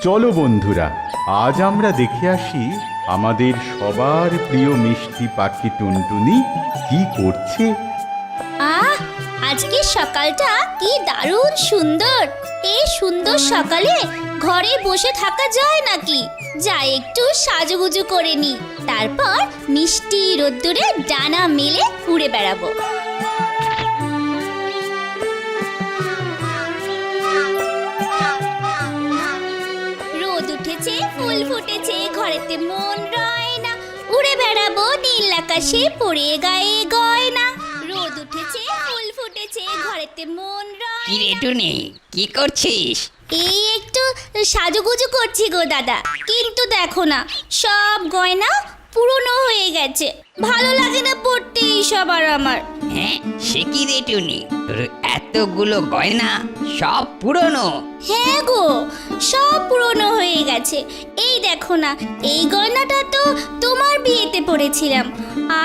চলো বন্ধুরা, আজ আমরা দেখে আসি আমাদের সবার প্রিয় মিষ্টি পাখি টুনটুনি কি করছে। আহ, আজকে সকালটা কি দারুণ সুন্দর। এই সুন্দর সকালে ঘরে বসে থাকা যায় নাকি? যাই একটু সাজুগুজু করে নি, তারপর মিষ্টি রোদ্দুরে ডানা মেলে উড়ে বেড়াবো। রোদ উঠেছে, ফুল ফুটেছে, ঘরেতে মন রয় না, উড়ে বেড়াবো নীল আকাশে পড়ে গায়ে গয়না। রোদ উঠেছে, ফুল ফুটেছে, ঘরেতে মন রয়। কি রে টুনি, কি করছিস? এই একটু সাজুগুজু করছি গো দাদা, কিন্তু দেখো না সব গয়না পুরনো হয়ে গেছে, ভালো লাগে না পড়তে এইসব আর আমার। হ্যাঁ, সে কি রে টুনি, তোর এতগুলো গয়না সব পুরনো? হ্যাঁ গো, সব পুরনো হয়ে গেছে। এই দেখো না, এই গয়নাটা তো তোমার বিয়েতে পরেছিলাম,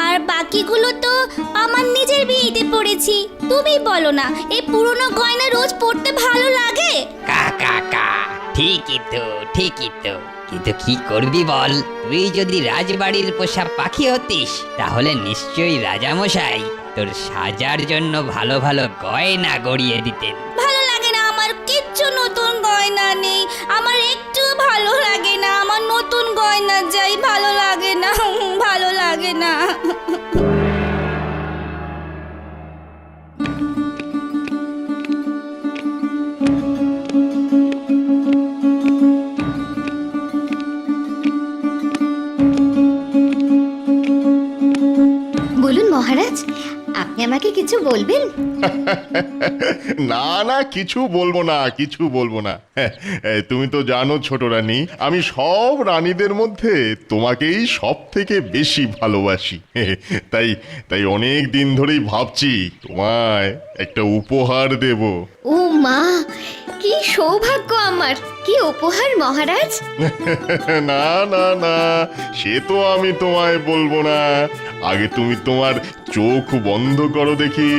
আর বাকিগুলো তো আমার নিজের বিয়েতে পরেছি। তুমি বলো না, এই পুরনো গয়না রোজ পরতে ভালো লাগে? কা কা কা, ঠিকই তো, ঠিকই তো। কিন্তু কি করবি বল, তুই যদি রাজবাড়ির পোষা পাখি হতিস তাহলে নিশ্চয়ই রাজামশাই তোর সাজার জন্য ভালো ভালো গয়না গড়িয়ে দিতেন। ভালো লাগে না আমার, কিচ্ছু নতুন গয়না নেই, আমার একটু ভালো লাগে না, আমার নতুন গয়না চাই, ভালো লাগে না, ভালো লাগে না। বলুন মহারাজ, আপনি আমাকে কিছু বলবেন? না না, কিছু বলবো না, কিছু বলবো না। তুমি তো জানো ছোট রানী, আমি সব রানীদের মধ্যে তোমাকেই সব থেকে বেশি ভালোবাসি। তাই তাই অনেক দিন ধরেই ভাবছি তোমায় একটা উপহার দেব। ও মা, কি সৌভাগ্য আমার! কি উপহার মহারাজ? না না না, সে তো আমি তোমায় বলবো না। আগে তুমি তোমার চোখ বন্ধ করো দেখি।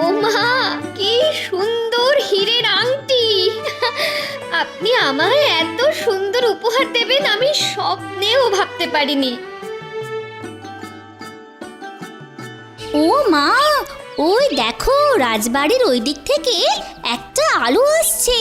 ও মা, কি সুন্দর হীরের আংটি! আপনি আমায় এত সুন্দর উপহার দেবেন আমি স্বপ্নেও ভাবতে পারিনি। ও মা, ওই দেখো রাজবাড়ির ওই দিক থেকে একটা আলো আসছে।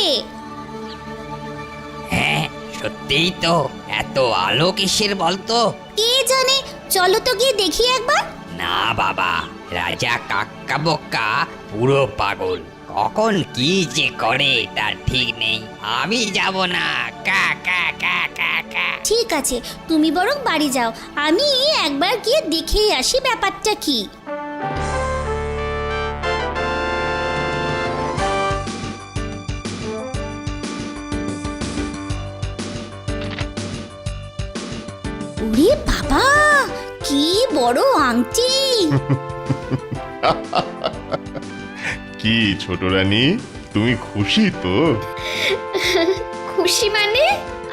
হ্যাঁ, সত্যিই তো, এত আলো কিসের বলতো? কে জানে, চলো তো গিয়ে দেখি একবার। না বাবা, রাজা কাক্কা বক্কা পুরো পাগল, কখন কি যে করে তার ঠিক নেই। আমি যাব না, কা কা কা কা কা। ঠিক আছে, তুমি বরং বাড়ি যাও, আমি একবার গিয়ে দেখেই আসি ব্যাপারটা কি। ওরে বাবা, কি বড় আংটি! কি ছোট রানী, তুমি খুশি তো? খুশি মানে?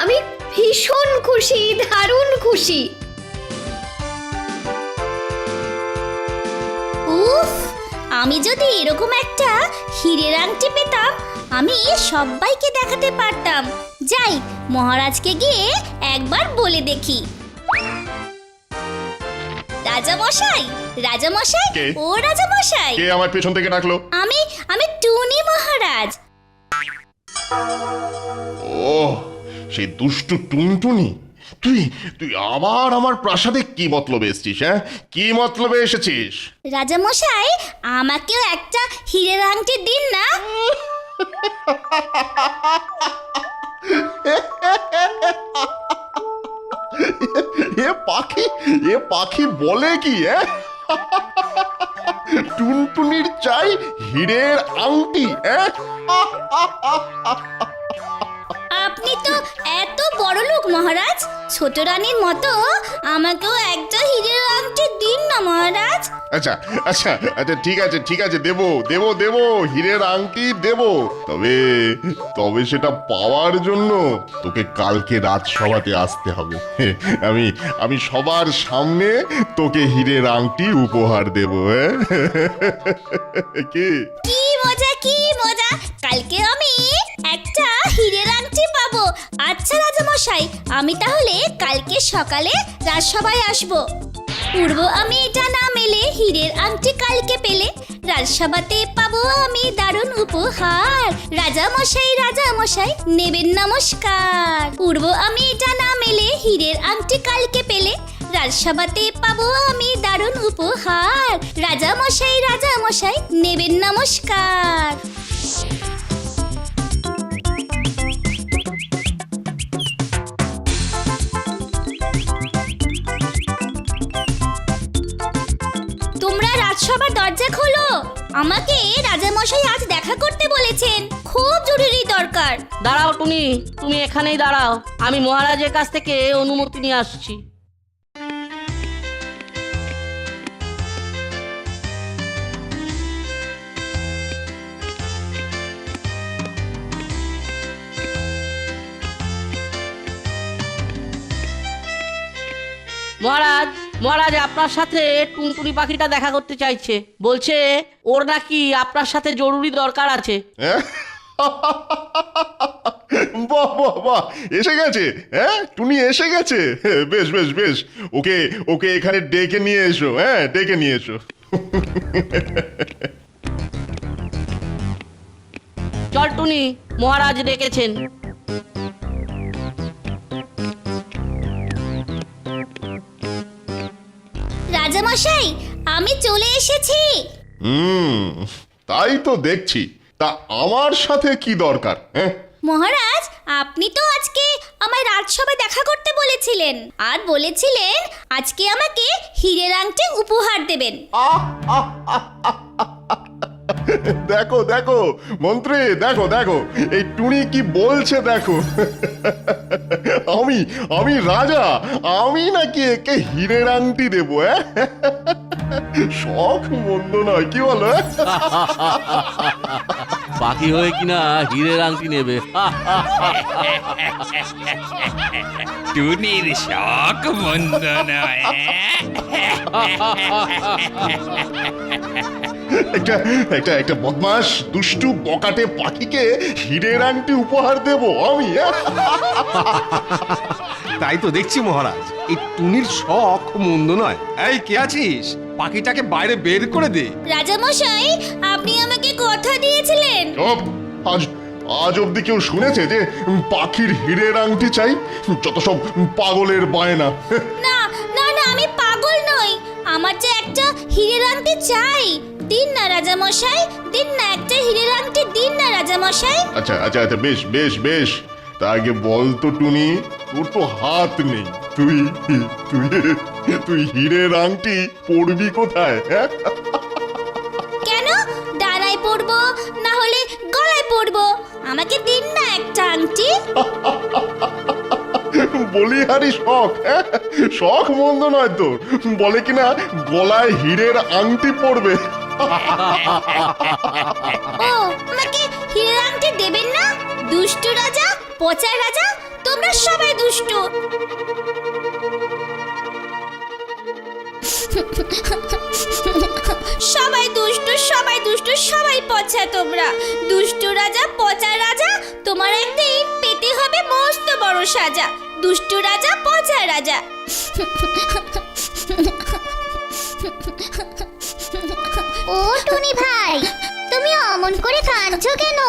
আমি ভীষণ খুশি, দারুণ খুশি। উফ, আমি যদি এরকম একটা হীরের আংটি পেতাম, আমি সবাইকে দেখাতে পারতাম। যাই, মহারাজকে গিয়ে একবার বলে দেখি। রাজামশাই, রাজামশাই, কে? ও রাজামশাই, কে আমার পেছন থেকে ডাকলো? আমি আমি টুনি মহারাজ। ও, সেই দুষ্টু টুনটুনি, তুই তুই আবার আমার প্রাসাদে কি মতলবে এসেছিস? হ্যাঁ, কি মতলবে এসেছিস? রাজামশাই, আমাকেও একটা হীরের আংটি দিন না। এ পাখি বলে কি? টুনটুনির চাই হীরের আংটি? আপনি তো এত বড় লোক মহারাজ, ছোট রানীর মতো আমাকেও একটা হীরের আংটি দিন না মহারাজ। আচ্ছা আচ্ছা আচ্ছা, ঠিক আছে, দেবো হীরের আংটি দেবো। তবে সেটা পাওয়ার জন্য তোকে কালকে রাজসভাতে আসতে হবে। আমি সবার সামনে তোকে হীরের আংটি উপহার দেবো। কি কি মজা, কি মজা! কালকে আমি একটা হীরের আংটি পাবো। আচ্ছা রাজামশাই, আমি তাহলে কালকে সকালে রাজসভায় আসবো। পূর্ব আমি এটা না মেলে হীরের আংটি কালকে পেলে রাজসভাতে পাবো আমি দারুণ উপহার। রাজামশাই নেবেন নমস্কার। পূর্ব আমি এটা না মেলে হীরের আংটি কালকে পেলে রাজসভাতে পাবো আমি দারুণ উপহার। রাজামশাই নেবেন নমস্কার। তোমরা রাজসভার দরজা খোলো, আমাকে রাজামশাই আজ দেখা করতে বলেছেন, খুব জরুরি দরকার। দাঁড়াও টুনি, তুমি এখানেই দাঁড়াও, আমি মহারাজের কাছ থেকে অনুমতি নিয়ে আসছি। মহারাজ আপনার সাথে টুনটুনি পাখিটা দেখা করতে চাইছে, বলছে ওর নাকি আপনার সাথে জরুরি দরকার আছে। বাহ, এসে গেছে। হ্যাঁ, টুনি এসে গেছে। বেশ, ওকে এখানে ডেকে নিয়ে এসো। হ্যাঁ, ডেকে নিয়ে এসো। চল টুনি, মহারাজ ডেকেছেন। রাজামশাই, আমি চলে এসেছি। তাই তো দেখছি। তা আমার সাথে কি দরকার? হ্যাঁ, মহারাজ, আপনি তো আজকে আমায় রাজসভায় দেখা করতে বলেছিলেন, আর বলেছিলেন আজকে আমাকে হীরের আংটি উপহার দেবেন। দেখো মন্ত্রী, দেখো এই টুনি কি বলছে দেখো। আমি রাজা, আমি নাকি একে হীরের আংটি দেবো? শখ মন্দ নয়, কি বলো? পাখি হয়ে কিনা হীরের আংটি নেবে। টুনির শখ মন্দ নয়। একটা বদমাস দুষ্টু বকাটে পাখিকে হীরের আংটি উপহার দেব আমি? তাই তো দেখছি মহারাজ, এই টুনির শখ মন্দ নয়। এই কে আছিস? পাখিটাকে বাইরে বের করে দে। রাজামশাই, আপনি আমাকে কথা দিয়েছিলেন। চুপ! আজ অব্দি কেউ শুনেছে যে পাখির হীরের আংটি চাই? যত সব পাগলের বায়না। না, আমি পাগল নই, আমার যে একটা হীরের আংটি চাই। দিন না রাজামশাই, দিন না, একটা হীরের আংটি দিন না রাজামশাই। আচ্ছা, বেশ। তা আগে বল তো টুনি, তোর তো হাত নেই, তুই হীরের আংটি পরবি কোথায়? হ্যাঁ, কেন? ডানায় পরবো, না হলে গলায় পরবো। আমাকে দিন না একটা আংটি। বলিহারি শখ। শখ মন্দ নয় তোর, বলে কিনা গলায় হীরের আংটি পরবে। ও, আমাকে হীরের আংটি দেবেন না? দুষ্টু রাজা, পচা রাজা, তোমরা সবাই দুষ্টু। সবাই পচা তোমরা। দুষ্টু রাজা, পচা রাজা, তোমার একদিন পেতে হবে মস্ত বড় সাজা। দুষ্টু রাজা, পচা রাজা। ও টুনি ভাই, তুমি অমন করে কাঁদছো কেন?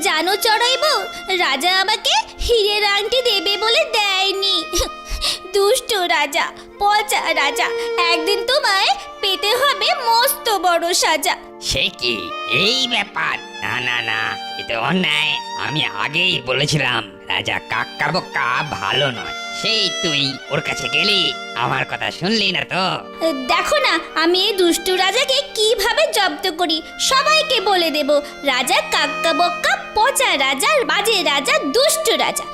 জানো চড়াইবো, রাজা আমাকে হীরের আংটি দেবে বলে দেয়নি। দুষ্টু রাজা, পচা রাজা, একদিন তোমায় পেতে হবে মস্ত বড় সাজা। সে কি এই ব্যাপার? না, এ তো অন্যায়। আমি আগেই বলেছিলাম রাজা কাক্কা বোকা ভালো নয়। সেই তুই ওর কাছে গেলি, আমার কথা শুনলি না তো? দেখো না আমি এই দুষ্টু রাজাকে কিভাবে জব্দ করি, সবাইকে বলে দেব রাজা কাক্কা বক্কা, পচা রাজা, বাজে রাজা, দুষ্টু রাজা।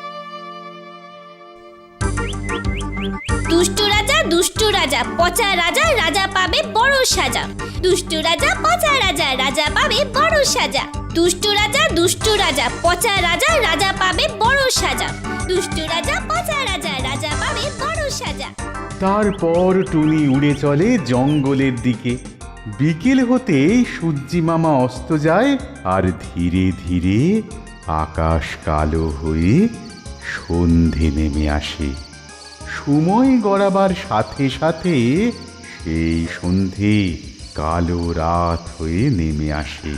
দুষ্টু রাজা, দুষ্টু রাজা, পচা রাজা, রাজা পাবে বড় সাজা। দুষ্টু রাজা, পচা রাজা, রাজা পাবে বড় সাজা। দুষ্টু রাজা, দুষ্টু রাজা, পচা রাজা, রাজা পাবে বড় সাজা। দুষ্টু রাজা, পচা রাজা, রাজা পাবে বড় সাজা। তারপর টুনি উড়ে চলে জঙ্গলের দিকে। বিকেল হতে সূর্যি মামা অস্ত যায়, আর ধীরে ধীরে আকাশ কালো হয়ে সন্ধে নেমে আসে। সময় গড়াবার সাথে সাথে সেই সন্ধে কালো রাত হয়ে নেমে আসে।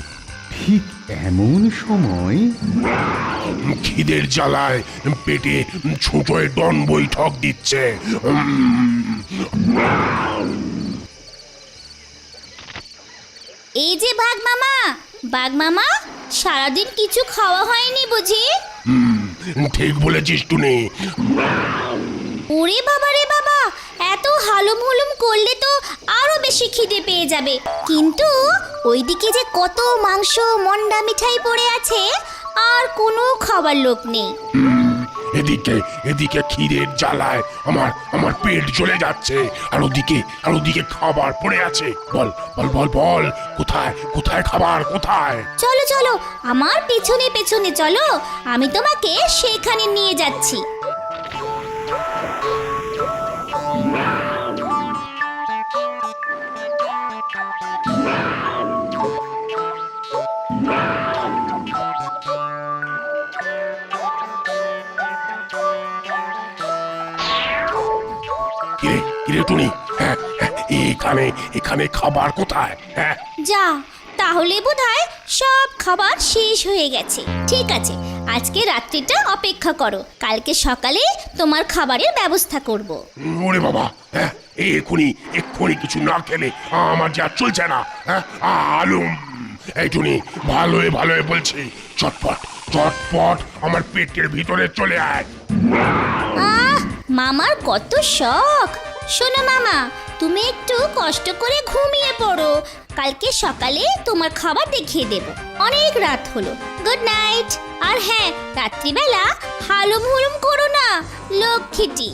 ঠিক এমন সময় খিদের জ্বালায় পেটে ছোটয় ডন বৈঠক দিচ্ছে। এই যে বাঘ মামা, সারাদিন কিছু খাওয়া হয়নি বুঝি? ঠিক বলেছিস টুনি। ওরে বাবা রে বাবা, এত হালুম হুলুম করলে তো আরো বেশি খিদে পেয়ে যাবে। কিন্তু ওইদিকে যে কত মাংস, মন্ডা মিঠাই পড়ে আছে, আর কোনো খাবার লোক নেই। এদিকে খিদের জ্বালায় আমার পেট জ্বলে যাচ্ছে, আর ওদিকে খাবার পড়ে আছে। বল বল বল বল, কোথায় খাবার, কোথায়? চলো চলো, আমার পেছনে পেছনে চলো, আমি তোমাকে সেখানে নিয়ে যাচ্ছি। কিরে টুনি, হ্যাঁ, এখানে খাবার কোথায়? হ্যাঁ, যা, তাহলে বোধহয় সব খাবার শেষ হয়ে গেছে। ঠিক আছে, আজকে রাত্রিটা অপেক্ষা করো, কালকে সকালে তোমার খাবারের ব্যবস্থা করব। ওরে বাবা, হ্যাঁ, এক্ষুনি কিছু না খেলে আমার যা চলছে না। হ্যাঁ, আলুম, এই টুনি, ভালোই বলছি, চটপট আমার পেটের ভিতরে চলে আয়। মামার কত শখ। শোনো মামা, তুমি একটু কষ্ট করে ঘুমিয়ে পড়ো, কালকে সকালে তোমার খাবার দেখিয়ে দেব। অনেক রাত হলো, গুড নাইট। আর হ্যাঁ, রাত্রিবেলা হালুম হুলুম করো না, লক্ষ্মীটি।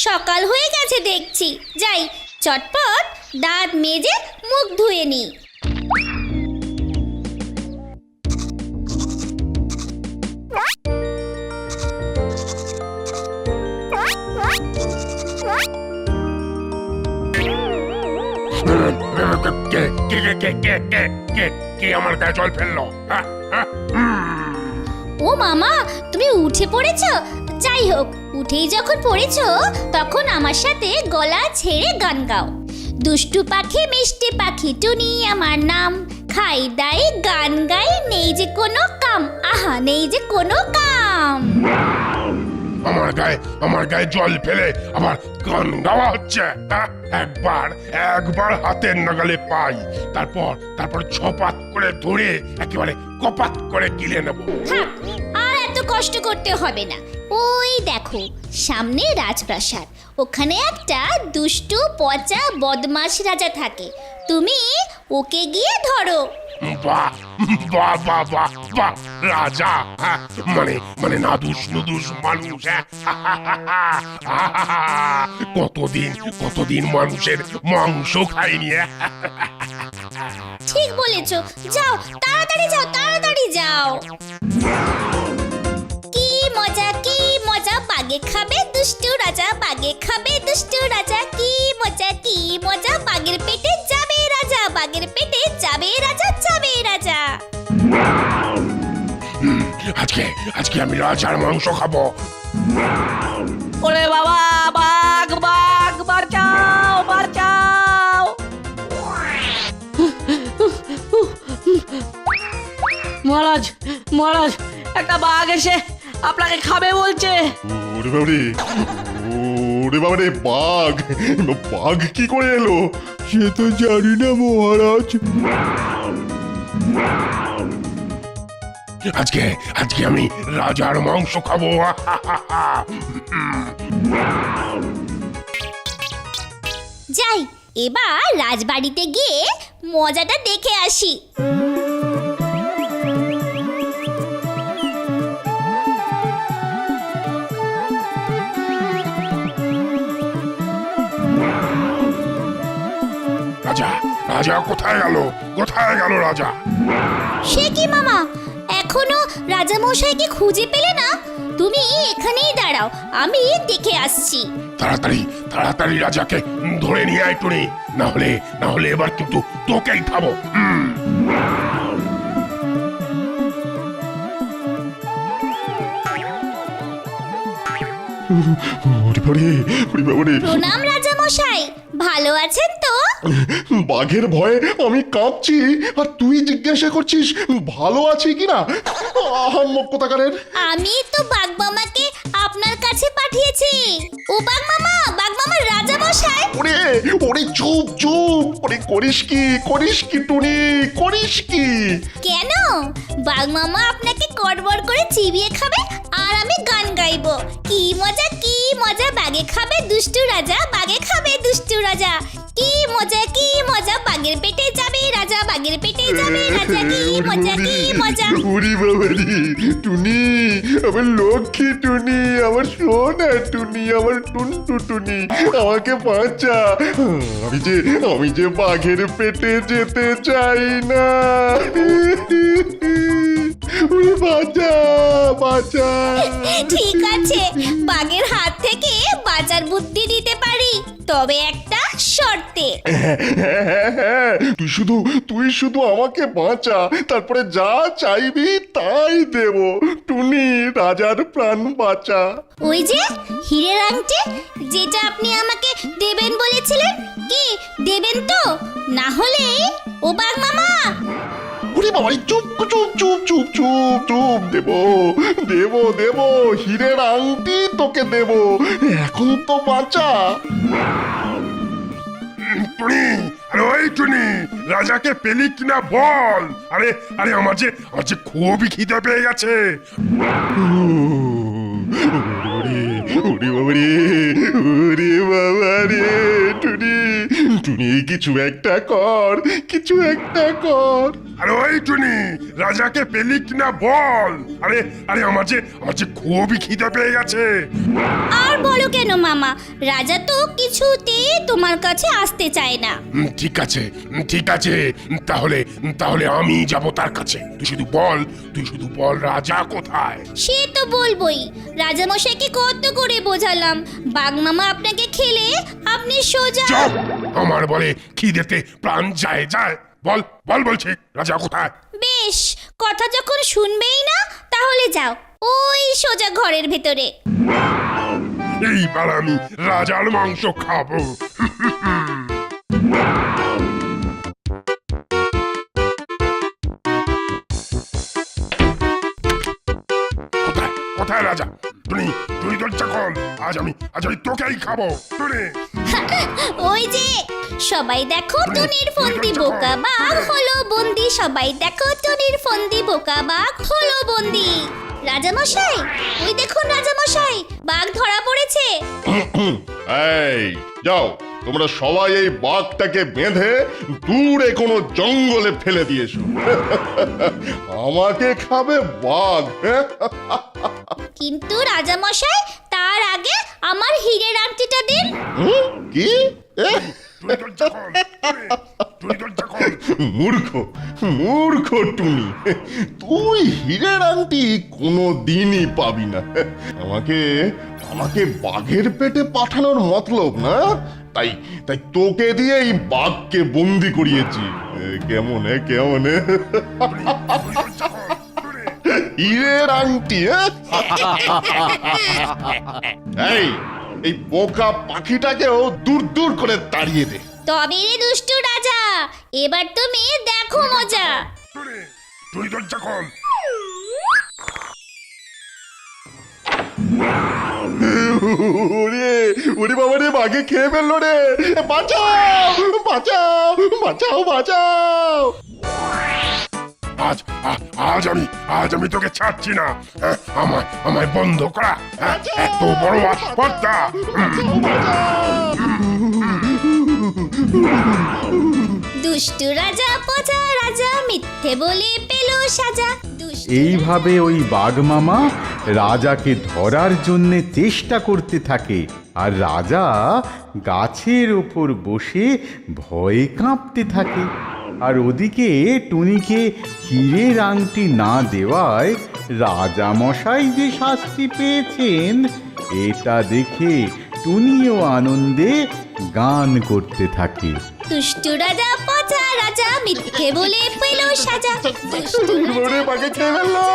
সকাল হয়ে গেছে দেখছি, যাই চটপট দাঁত মেজে মুখ ধুয়ে নিই। কে আমার গায়ে জল ফেললো? ও মামা, তুমি উঠে পড়েছো? যাই হোক, উঠেই যখন পড়েছো তখন আমার সাথে গলা ছেড়ে গান গাও। দুষ্টু পাখি মিষ্টি পাখি টুনি আমার নাম, খাই দাই গান গাই, নেই যে কোনো কাম, আহা নেই যে কোনো কাম। আমার গায়ে জল ফেলে আবার গান গাওয়া হচ্ছে। একবার হাতের নাগালে পাই, তারপর ছপাত করে ধরে একেবারে কপাত করে গিলে নেব। থাক, আর এত কষ্ট করতে হবে না। ওই দেখো সামনে রাজপ্রাসাদ, ওখানে একটা দুষ্টু পচা বদমাশ রাজা থাকে, তুমি ওকে গিয়ে ধরো। বাহ, রাজা, মানে নাদুস নুদুস মানুষ। কতদিন মানুষের মাংস খাইনি। ঠিক বলেছো, যাও তাড়াতাড়ি যাও। কি মজা, বাগে খাবে দুষ্টু রাজা, বাগে খাবে দুষ্টু রাজা, কি মজা, বাগের পেটে যাবে রাজা, বাগের পেটে যাবে রাজা, যাবে রাজা। আজকে আমি রাজার মাংস খাবো। ওরে বাবা, বাঘ বাঁচাও। মহারাজ, একটা বাঘ এসে আপনাকে খাবে বলছে। ওরে বাবারে, বাঘ কি করে এলো? সে তো জানি না মহারাজ। আজকে আজকে আমি রাজার মাংস খাবো। যাই এবার রাজবাড়িতে গিয়ে মজাটা দেখে আসি। রাজা রাজা কোথায় গেল? কোথায় গেল রাজা? সে কি মামা, এখনো রাজামশাইকে খুঁজে পেলে না? তুমি এখানেই দাঁড়াও, আমি দেখে আসছি। তাড়াতাড়ি তাড়াতাড়ি রাজাকে ধরে নিয়ে আয় টুনি, না হলে এবার কিন্তু তোকেই খাবো। প্রণাম রাজামশাই, ভালো আছেন তো? বাঘের ভয়ে আমি কাঁপছি, আর তুই জিজ্ঞাসা করছিস ভালো আছি কিনা? আহাম্মক কোথাকারের। আমি তো বাগমামাকে আপনার কাছে পাঠিয়েছি। ও বাগমামা, বাগমামা রাজামশাই। ওরে ওরে চুপ চুপ, ওরে করিস কি টুনি, করিস কি? কেন? বাগমামা আপনাকে কড়বড় করে চিবিয়ে খাবে আর আমি গান গাইবো। কি মজা কি মজা, বাগে খাবে দুষ্টু রাজা, বাগে খাবে দুষ্টু রাজা। কি মজা, বাগের পেটে যাবে রাজা, বাগের পেটে যাবে রাজা। কি মজা। উরি বাবারি টুনি, আমার লক্ষ্মী টুনি, আমার সোনা টুনি, আমার টুনটু টুনি, আমাকে বাঁচা। আমি যে বাঘের পেটে যেতে চাই না। উরি বাঁচা। ঠিক আছে, বাঘের হাত থেকে বাঁচার বুদ্ধি দিতে পারি, তবে একটা শর্তে। তুই শুধু আমাকে বাঁচা, তারপরে যা চাইবি তাই দেব। টুনি, রাজার প্রাণ বাঁচা। ওই যে হীরের আংটি, যেটা আপনি আমাকে দেবেন বলেছিলেন, কি দেবেন তো? না হলে ও বাঘ মামা। ওরে বাবাই, চুপ চুপ চুপ চুপ চুপ চুপ, দেব হীরের আংটি তোকে দেব, এখন তো বাঁচা। টুনি, আরে ওই টুনি, রাজাকে পেলি কিনা বল। আরে আরে আমার যে খুবই খিদে পেয়ে গেছে। ওরে বাবা রে টুনি, কিছু একটা কর। আরে ওই টুনি, রাজাকে পেলি কিনা বল। আরে আরে আমার যে খুবই খিদে পেয়ে গেছে। আর বলো কেন মামা, রাজা তো কিছুতেই তোমার কাছে আসতে চায় না। ঠিক আছে, তাহলে আমি যাব তার কাছে। তুই শুধু বল রাজা কোথায়? সে তো বলবোই, রাজামশাইকে কত করে বোঝালাম, বাঘ মামা আপনাকে খেলে আপনি সোজা। চুপ! আমার বলে খিদেতে প্রাণ যায়। বল বলছি, রাজা কোথায়? বেশ, কথা যখন শুনবেই না, তাহলে যাও ওই সোজা ঘরের ভেতরে। এইবার আমি রাজার মাংস খাবো। কোথায় রাজা? টুনি তোর চাকল, আজ আমি তোকেই খাবো। টুনি, ওই যে সবাই দেখো টুনির ফন্দি, বোকা বাঘ হলো বন্দি। সবাই দেখো টুনির ফন্দি, বোকা বাঘ হলো বন্দি। রাজামশাই, ওই দেখুন রাজামশাই, বাঘ ধরা পড়েছে। এই যাও, তোমরা সবাই এই বাঘটাকে বেঁধে দূরে কোনো জঙ্গলে ফেলে দিয়েছো। আমাকে খাবে বাঘ। কিন্তু রাজামশাই, তার আগে আমার হীরের আংটিটা দিন। কি? মূর্খ টুনি, তুই হীরের আংটি কোনো দিনই পাবি না। আমাকে বাঘের পেটে পাঠানোর মতলব না, তাই তোকে দিয়ে এই বাঘকে বন্দি করিয়েছি। কেমন হীরের আংটি? এই বোকা পাখিটাকেও দূর করে তাড়িয়ে দে। তবে রে দুষ্টু রাজা, এবার তুমি দেখো মজা। তুই তোর চাকল। ওরে বাবা রে, বাঘে খেয়ে ফেললো রে। বাঁচাও। আজ আমি তোকে ছাড়ছি না। হ্যাঁ, আমায় বন্ধ করা, হ্যাঁ, এত বড় আসপর্দা। দুষ্টু রাজা পচা রাজা মিথ্যে বলে পেল সাজা। দুষ্টু এইভাবে ওই বাঘমামা রাজাকে ধরার জন্যে চেষ্টা করতে থাকে, আর রাজা গাছের ওপর বসে ভয়ে কাঁপতে থাকে। আর ওদিকে টুনিকে হীরের আংটি না দেওয়ায় রাজা মশাই যে শাস্তি পেয়েছেন, এটা দেখে টুনিও আনন্দে গান করতে থাকে। দুষ্টু রাজা পচা রাজা মিথ্যে বলে পেল সাজা। দুষ্টু ওরে বাঘে খেয়ে ফেললো,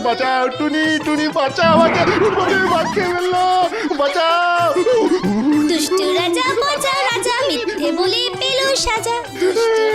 বাঁচাও টুনি, টুনি বাঁচাও, বাঘ খেয়ে ফেললো, বাঁচাও। দুষ্টু রাজা পচা রাজা মিথ্যে বলে পেল সাজা। দুষ্টু